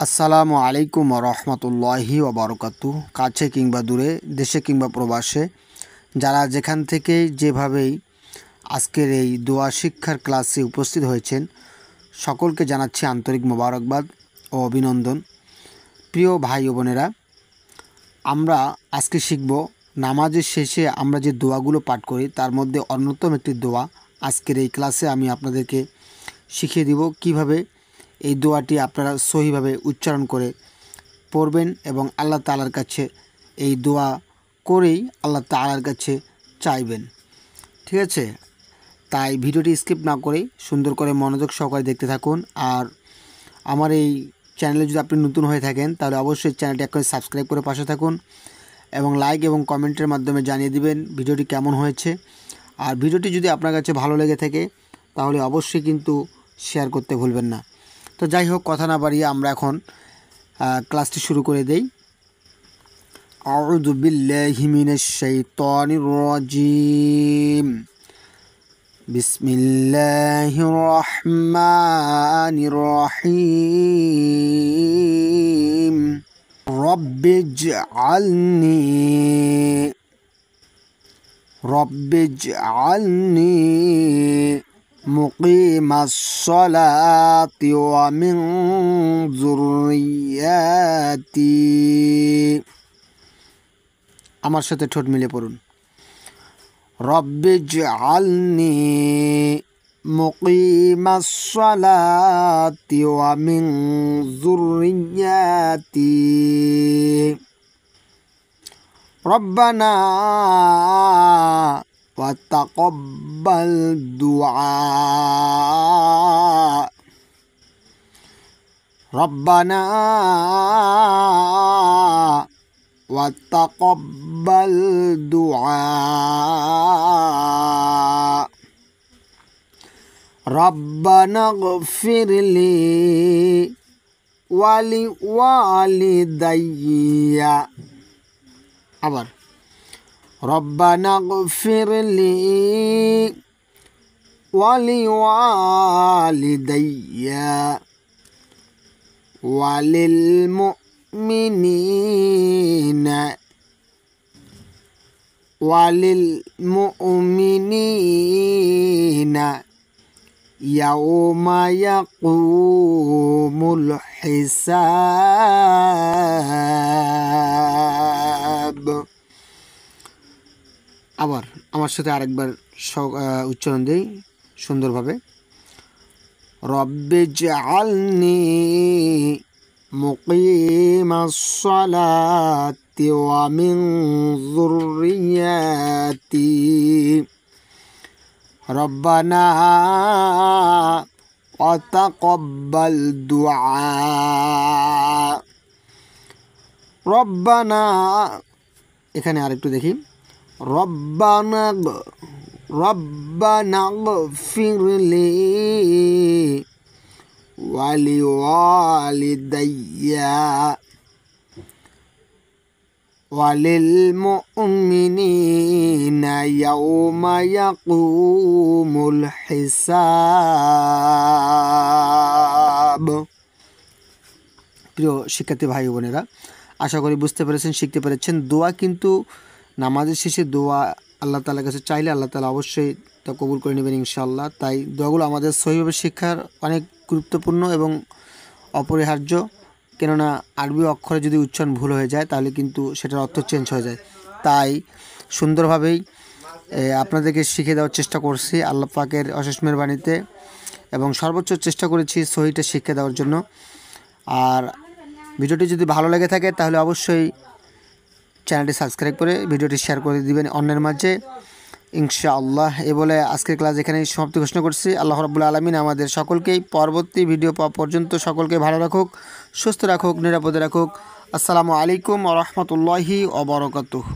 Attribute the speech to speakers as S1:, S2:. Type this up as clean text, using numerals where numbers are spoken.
S1: আসসালামু আলাইকুম রহমতুল্লাহি ওবরকাতু। কাছে কিংবা দূরে, দেশে কিংবা প্রবাসে, যারা যেখান থেকে যেভাবেই আজকের এই দোয়া শিক্ষার ক্লাসে উপস্থিত হয়েছেন, সকলকে জানাচ্ছি আন্তরিক মোবারকবাদ ও অভিনন্দন। প্রিয় ভাই ও বোনেরা, আমরা আজকে শিখব নামাজের শেষে আমরা যে দোয়াগুলো পাঠ করি তার মধ্যে অন্যতম একটি দোয়া। আজকের এই ক্লাসে আমি আপনাদেরকে শিখিয়ে দিব কিভাবে এই দোয়াটি আপনারা সহিভাবে উচ্চারণ করে পড়বেন এবং আল্লাহ তাআলার কাছে এই দোয়া করেই আল্লাহ তাআলার কাছে চাইবেন। ঠিক আছে? তাই ভিডিওটি স্কিপ না করে সুন্দর করে মনোযোগ সহকারে দেখতে থাকুন। আর আমার এই চ্যানেলে যদি আপনি নতুন হয়ে থাকেন তাহলে অবশ্যই চ্যানেলটি এখন সাবস্ক্রাইব করে পাশে থাকুন এবং লাইক এবং কমেন্টের মাধ্যমে জানিয়ে দিবেন ভিডিওটি কেমন হয়েছে। আর ভিডিওটি যদি আপনার কাছে ভালো লেগে থাকে তাহলে অবশ্যই কিন্তু শেয়ার করতে ভুলবেন না। তো যাই হোক, কথা না বাড়িয়ে আমরা এখন ক্লাসটি শুরু করে দেই। আউযু বিল্লাহি মিনাশ শাইতানির রাজিম। বিসমিল্লাহির রহমানির রহিম। রব্বিজআলনি মুকিমাস সালাতি ওয়া মিন যুররিয়াতি। আমার সাথে ঠোঁট মিলে পড়ুন। রব্বিজআলনি মুকিমাস সালাতি ওয়া মিন যুররিয়াতি। রব্বানা ওয়া তাকাব্বাল দুআ। রব্বানা ওয়া তাকাব্বাল দুআ। রব্বানা গফিরলি ওয়া লিওয়ালিদাইয়া। আবার রব্বানা গফিরলি ওয়া লিওয়ালিদাইয়া ওয়া লিল মুমিনিনা ইয়াউমা ইয়াকুমুল হিসাব। আবার আমার সাথে আরেকবার উচ্চারণ দেই সুন্দরভাবে। রব্বিজআলনি মুকিমাস সালাতি ওয়া মিন যুররিয়াতি। রব্বানা ওয়া তাকাব্বাল দুআ। রব্বানা, এখানে আরেকটু দেখি। রব্বানা গফিরলি ওয়া লিওয়ালিদাইয়া ওয়া লিল মুমিনিনা ইয়াউমা ইয়াকুমুল হিসাব। প্রিয় শিক্ষার্থী ভাই বোনেরা, আশা করি বুঝতে পেরেছেন, শিখতে পেরেছেন। দোয়া কিন্তু নামাজের শেষে দোয়া আল্লাহ তাআলার কাছে চাইলে আল্লাহ তাআলা অবশ্যই তা কবুল করে নেবেন ইনশাআল্লাহ। তাই দোয়াগুলো আমাদের সহিভাবে শিক্ষার অনেক গুরুত্বপূর্ণ এবং অপরিহার্য। কেননা আরবি অক্ষরে যদি উচ্চারণ ভুল হয়ে যায় তাহলে কিন্তু সেটার অর্থ চেঞ্জ হয়ে যায়। তাই সুন্দরভাবেই আপনাদেরকে শিখে দেওয়ার চেষ্টা করছি আল্লাহ পাকের অশেষ মেহেরবানিতে, এবং সর্বোচ্চ চেষ্টা করেছি সহিটা শিখে দেওয়ার জন্য। আর ভিডিওটি যদি ভালো লেগে থাকে তাহলে অবশ্যই চ্যানেলটি সাবস্ক্রাইব করে ভিডিওটি শেয়ার করে দিবেন অন্যের মাঝে ইনশাআল্লাহ। এ বলে আজকের ক্লাস এখানেই সমাপ্তি ঘোষণা করছি। আল্লাহ রাব্বুল আলামিন আমাদের সকলকেই পরবর্তী ভিডিও পাওয়া পর্যন্ত সকলকে ভালো রাখুক, সুস্থ রাখুক, নিরাপদে রাখুক। আসসালামু আলাইকুম ওয়া রাহমাতুল্লাহি ওয়া বারাকাতুহু।